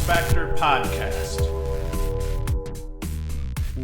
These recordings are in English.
Factor Podcast.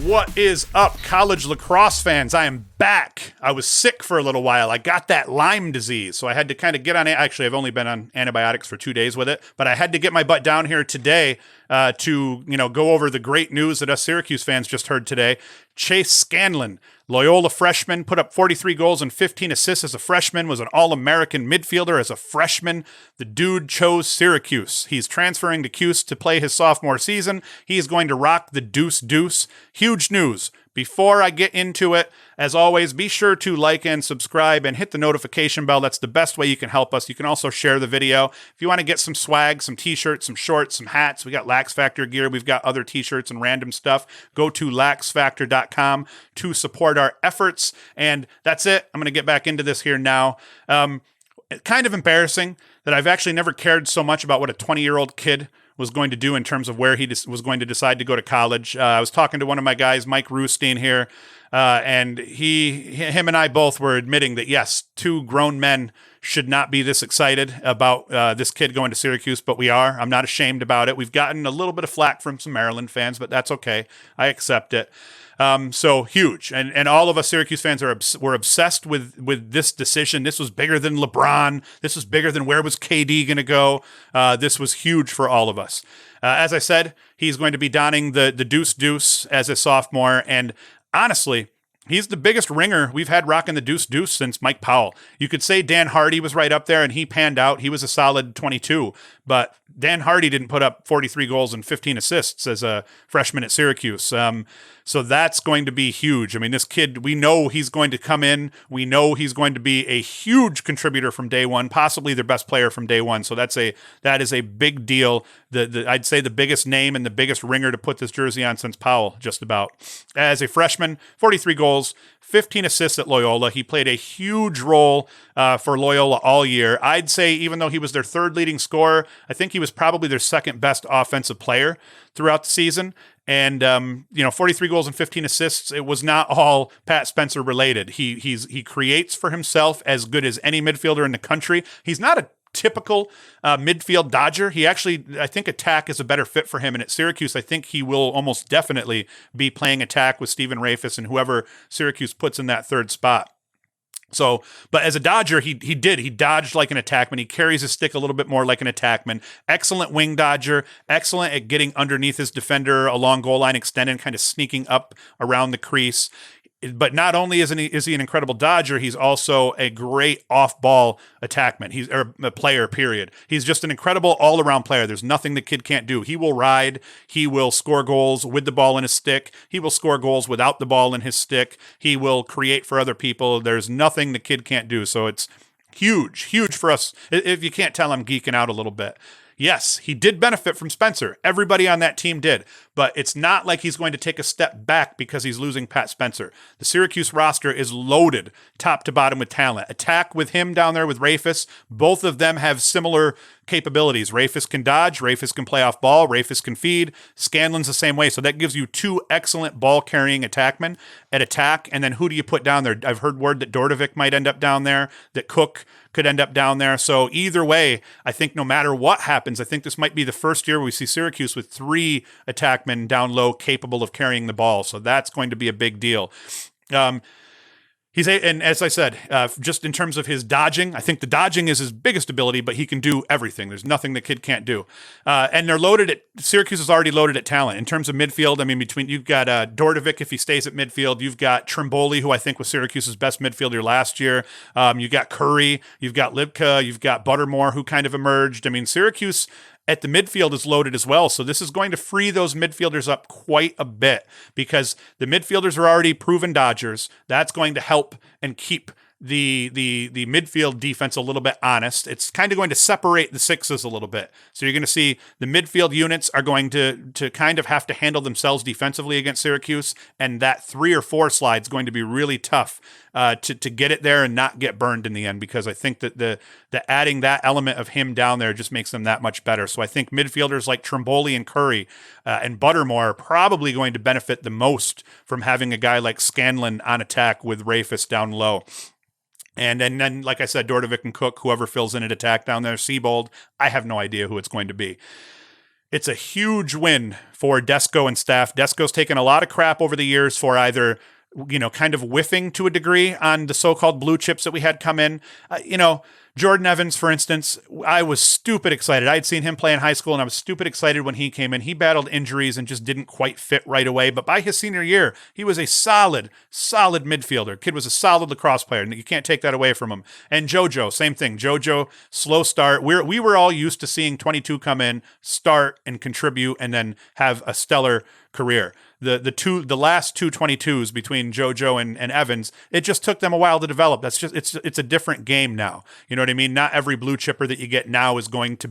What is up, college lacrosse fans? I am back. I was sick for a little while. I got that Lyme disease, so I had to kind of get on it. Actually, I've only been on antibiotics for 2 days with it, but I had to get my butt down here today to go over the great news that us Syracuse fans just heard today. Chase Scanlon, Loyola freshman, put up 43 goals and 15 assists as a freshman, was an All-American midfielder as a freshman. The dude chose Syracuse. He's transferring to Cuse to play his sophomore season. He is going to rock the deuce. Huge news. Before I get into it, as always, be sure to like and subscribe and hit the notification bell. That's the best way you can help us. You can also share the video. If you want to get some swag, some t-shirts, some shorts, some hats, we got Lax Factor gear. We've got other t-shirts and random stuff. Go to laxfactor.com to support our efforts. And that's it. I'm going to get back into this here now. Kind of embarrassing that I've actually never cared so much about what a 20-year-old kid was going to do in terms of where he was going to decide to go to college. I was talking to one of my guys, Mike Roostein here, and him and I both were admitting that, yes, two grown men should not be this excited about this kid going to Syracuse, but we are. I'm not ashamed about it. We've gotten a little bit of flack from some Maryland fans, but that's okay. I accept it. So huge. And all of us Syracuse fans were obsessed with this decision. This was bigger than LeBron. This was bigger than where was KD going to go. This was huge for all of us. As I said, he's going to be donning the deuce as a sophomore. And honestly, he's the biggest ringer we've had rocking the deuce since Mike Powell. You could say Dan Hardy was right up there and he panned out. He was a solid 22, but Dan Hardy didn't put up 43 goals and 15 assists as a freshman at Syracuse. So that's going to be huge. I mean, this kid, we know he's going to come in. We know he's going to be a huge contributor from day one, possibly their best player from day one. So that is a big deal. I'd say the biggest name and the biggest ringer to put this jersey on since Powell, just about. As a freshman, 43 goals, 15 assists at Loyola. He played a huge role for Loyola all year. I'd say even though he was their third leading scorer, I think he was probably their second best offensive player throughout the season. And 43 goals and 15 assists. It was not all Pat Spencer related. He creates for himself as good as any midfielder in the country. He's not a typical midfield dodger. He actually, I think attack is a better fit for him. And at Syracuse, I think he will almost definitely be playing attack with Stephen Rafis and whoever Syracuse puts in that third spot. So, but as a dodger, he dodged like an attackman. He carries his stick a little bit more like an attackman. Excellent wing dodger, excellent at getting underneath his defender along goal line, extending, kind of sneaking up around the crease. But not only is he an incredible dodger, he's also a great off-ball attackman. He's a player, period. He's just an incredible all-around player. There's nothing the kid can't do. He will ride. He will score goals with the ball in his stick. He will score goals without the ball in his stick. He will create for other people. There's nothing the kid can't do. So it's huge for us. If you can't tell, I'm geeking out a little bit. Yes, he did benefit from Spencer. Everybody on that team did. But it's not like he's going to take a step back because he's losing Pat Spencer. The Syracuse roster is loaded top to bottom with talent. Attack with him down there with Rafis. Both of them have similar capabilities. Rafis can dodge. Rafis can play off ball. Rafis can feed. Scanlon's the same way. So that gives you two excellent ball-carrying attackmen at attack. And then who do you put down there? I've heard word that Dordovic might end up down there, that Cook could end up down there. So either way, I think no matter what happens, I think this might be the first year we see Syracuse with three attackmen down low capable of carrying the ball. So that's going to be a big deal. And as I said, just in terms of his dodging, I think the dodging is his biggest ability, but he can do everything. There's nothing the kid can't do. And they're Syracuse is already loaded at talent. In terms of midfield, I mean, you've got Dordovic if he stays at midfield. You've got Trimboli, who I think was Syracuse's best midfielder last year. You've got Curry. You've got Libka. You've got Buttermore, who kind of emerged. I mean, Syracuse at the midfield is loaded as well. So this is going to free those midfielders up quite a bit because the midfielders are already proven dodgers. That's going to help and keep the midfield defense a little bit honest. It's kind of going to separate the sixes a little bit. So you're going to see the midfield units are going to kind of have to handle themselves defensively against Syracuse, and that 3 or 4 slide is going to be really tough to get it there and not get burned in the end, because I think that the adding that element of him down there just makes them that much better. So I think midfielders like Trimboli and Curry and Buttermore are probably going to benefit the most from having a guy like Scanlon on attack with Rafis down low. And then, like I said, Dordovic and Cook, whoever fills in at attack down there, Seabold, I have no idea who it's going to be. it's a huge win for Desko and staff. Desko's taken a lot of crap over the years for either, kind of whiffing to a degree on the so-called blue chips that we had come in. Jordan Evans, for instance, I was stupid excited. I'd seen him play in high school, and I was stupid excited when he came in. He battled injuries and just didn't quite fit right away. But by his senior year, he was a solid midfielder. Kid was a solid lacrosse player, and you can't take that away from him. And JoJo, same thing. JoJo, slow start. We were all used to seeing 22 come in, start, and contribute, and then have a stellar career. The last two 22s between JoJo and Evans, it just took them a while to develop. That's just it's a different game now. You know what I mean? Not every blue chipper that you get now is going to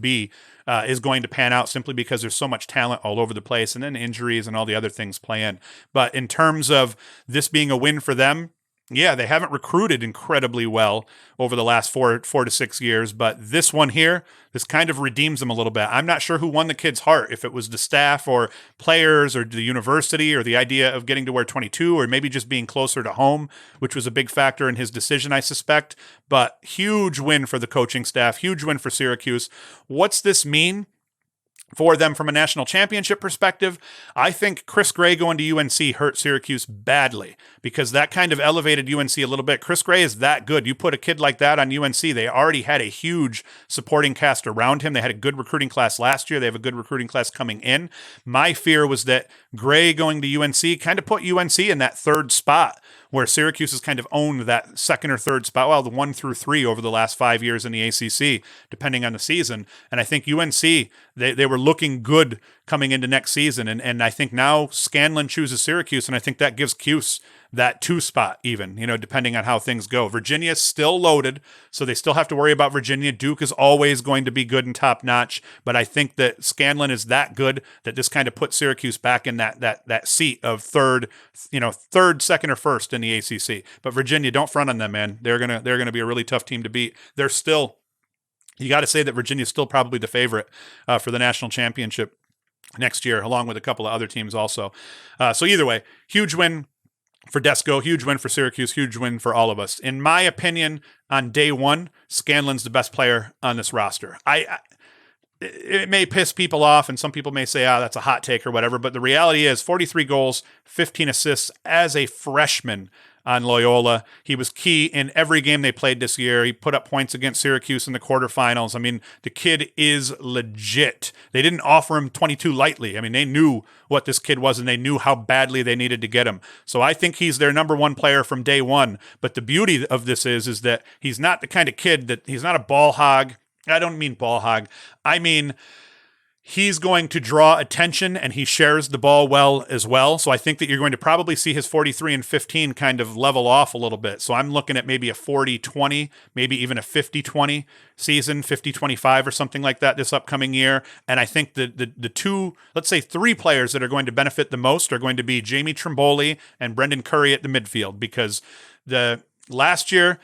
pan out simply because there's so much talent all over the place, and then injuries and all the other things play in. But in terms of this being a win for them, yeah, they haven't recruited incredibly well over the last 4 to 6 years, but this one here, this kind of redeems them a little bit. I'm not sure who won the kid's heart, if it was the staff or players or the university or the idea of getting to wear 22 or maybe just being closer to home, which was a big factor in his decision, I suspect. But huge win for the coaching staff, huge win for Syracuse. What's this mean for them from a national championship perspective? I think Chris Gray going to UNC hurt Syracuse badly because that kind of elevated UNC a little bit. Chris Gray is that good. You put a kid like that on UNC, they already had a huge supporting cast around him. They had a good recruiting class last year. They have a good recruiting class coming in. My fear was that Gray going to UNC kind of put UNC in that third spot where Syracuse has kind of owned that second or third spot, well, the 1 through 3 over the last 5 years in the ACC, depending on the season. And I think UNC, they were looking good coming into next season. And I think now Scanlon chooses Syracuse, and I think that gives Cuse that 2 spot even, depending on how things go. Virginia's still loaded, so they still have to worry about Virginia. Duke is always going to be good and top notch, but I think that Scanlon is that good that this kind of puts Syracuse back in that seat of third, second, or first in the ACC. But Virginia, don't front on them, man. They're gonna be a really tough team to beat. You got to say that Virginia's still probably the favorite for the national championship next year, along with a couple of other teams also. So either way, huge win for Desko, huge win for Syracuse, huge win for all of us. In my opinion, on day one, Scanlon's the best player on this roster. It may piss people off, and some people may say, that's a hot take or whatever, but the reality is 43 goals, 15 assists as a freshman on Loyola. He was key in every game they played this year. He put up points against Syracuse in the quarterfinals. I mean, the kid is legit. They didn't offer him 22 lightly. I mean, they knew what this kid was, and they knew how badly they needed to get him. So I think he's their number one player from day one. But the beauty of this is that he's not the kind of kid he's not a ball hog. I don't mean ball hog. I mean, he's going to draw attention, and he shares the ball well as well. So I think that you're going to probably see his 43 and 15 kind of level off a little bit. So I'm looking at maybe a 40-20, maybe even a 50-20 season, 50-25 or something like that this upcoming year. And I think the 2, let's say 3 players that are going to benefit the most are going to be Jamie Trimboli and Brendan Curry at the midfield, because the last year,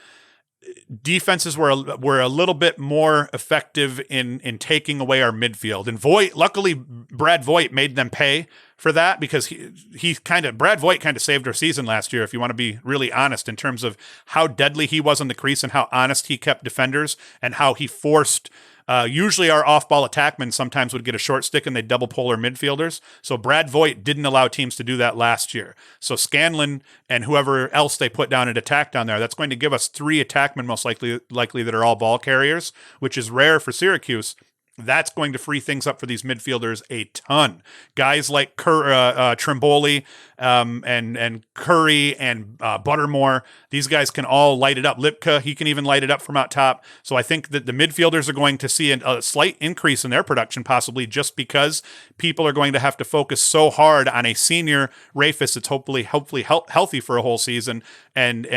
defenses were a little bit more effective in taking away our midfield. And luckily Brad Voigt made them pay for that, because Brad Voigt kind of saved our season last year, if you want to be really honest, in terms of how deadly he was on the crease and how honest he kept defenders and how he forced usually our off-ball attackmen sometimes would get a short stick and they double pull our midfielders. So Brad Voigt didn't allow teams to do that last year. So Scanlon and whoever else they put down at attack down there, that's going to give us 3 attackmen most likely that are all ball carriers, which is rare for Syracuse. That's going to free things up for these midfielders a ton. Guys like Trimboli and Curry and Buttermore, these guys can all light it up. Lipka, he can even light it up from out top. So I think that the midfielders are going to see a slight increase in their production, possibly just because people are going to have to focus so hard on a senior Rafis that's hopefully healthy for a whole season, and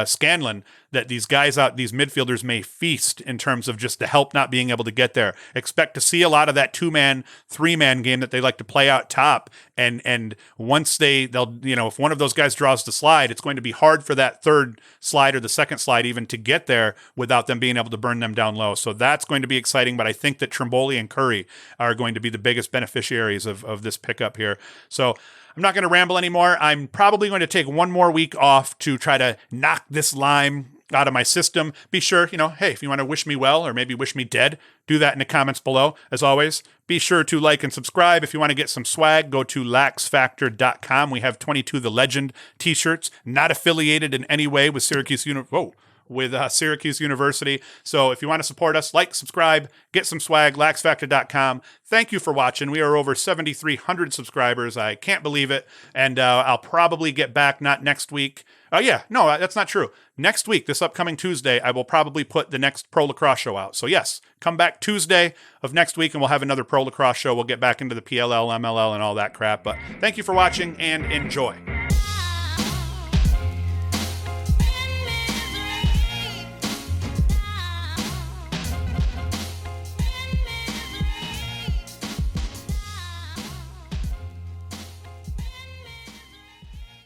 Scanlon, that these midfielders may feast in terms of just the help not being able to get there. Expect to see a lot of that 2-man, 3-man game that they like to play out top. And once they'll if one of those guys draws the slide, it's going to be hard for that third slide or the second slide even to get there without them being able to burn them down low. So that's going to be exciting. But I think that Trimboli and Curry are going to be the biggest beneficiaries of this pickup here. So I'm not going to ramble anymore. I'm probably going to take one more week off to try to knock this Lyme out of my system. Be sure, hey, if you want to wish me well or maybe wish me dead, do that in the comments below. As always, be sure to like and subscribe. If you want to get some swag, go to laxfactor.com. We have 22 The Legend t-shirts, not affiliated in any way with Syracuse Syracuse University. So if you want to support us, like, subscribe, get some swag, laxfactor.com. Thank you for watching. We are over 7,300 subscribers. I can't believe it. And I'll probably get back, not next week. Oh, yeah. No, that's not true. Next week, this upcoming Tuesday, I will probably put the next Pro Lacrosse show out. So yes, come back Tuesday of next week and we'll have another Pro Lacrosse show. We'll get back into the PLL, MLL, and all that crap. But thank you for watching and enjoy.